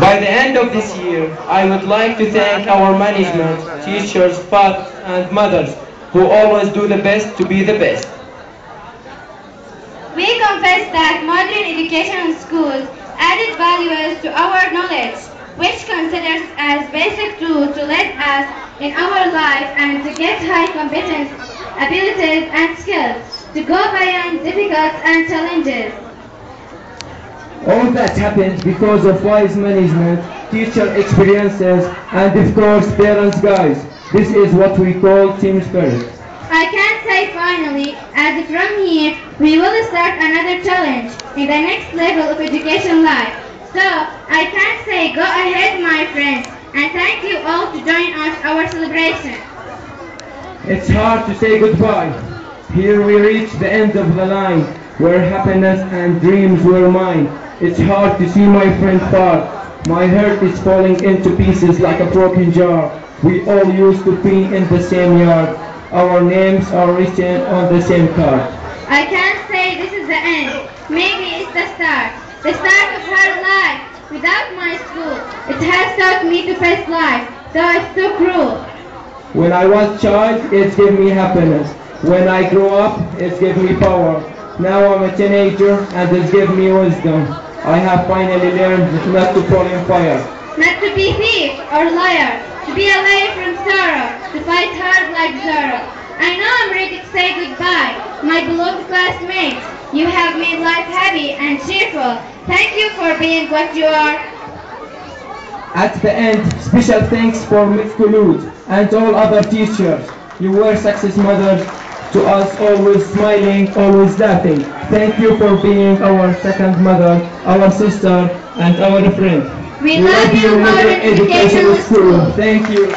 By the end of this year, I would like to thank our management, teachers, fathers, and mothers who always do the best to be the best. We confess that modern educational schools added values to our knowledge, which considers as basic tool to lead us in our life and to get high competence, abilities, and skills to go beyond difficult and challenges. All that happened because of wise management, teacher experiences, and of course parents' guides. This is what we call team spirit. I can say finally, as from here, we will start another challenge in the next level of education life. So, I can say go ahead my friends, and thank you all to join us our celebration. It's hard to say goodbye. Here we reach the end of the line, where happiness and dreams were mine. It's hard to see my friend far. My heart is falling into pieces like a broken jar. We all used to be in the same yard. Our names are written on the same card. I can't say this is the end. Maybe it's the start of hard life. Without my school, it has taught me to face life, though it's so cruel. When I was a child, it gave me happiness. When I grew up, it gave me power. Now I'm a teenager and it gave me wisdom. I have finally learned not to fall in fire. Not to be thief or liar, to be away from sorrow, to fight hard like Zorro. I know I'm ready to say goodbye, my beloved classmates. You have made life happy and cheerful. Thank you for being what you are. At the end, special thanks for Ms. Khulud and all other teachers. You were success mothers to us, always smiling, always laughing. Thank you for being our second mother, our sister, and our friend. We love you, Modern Educational School. Thank you.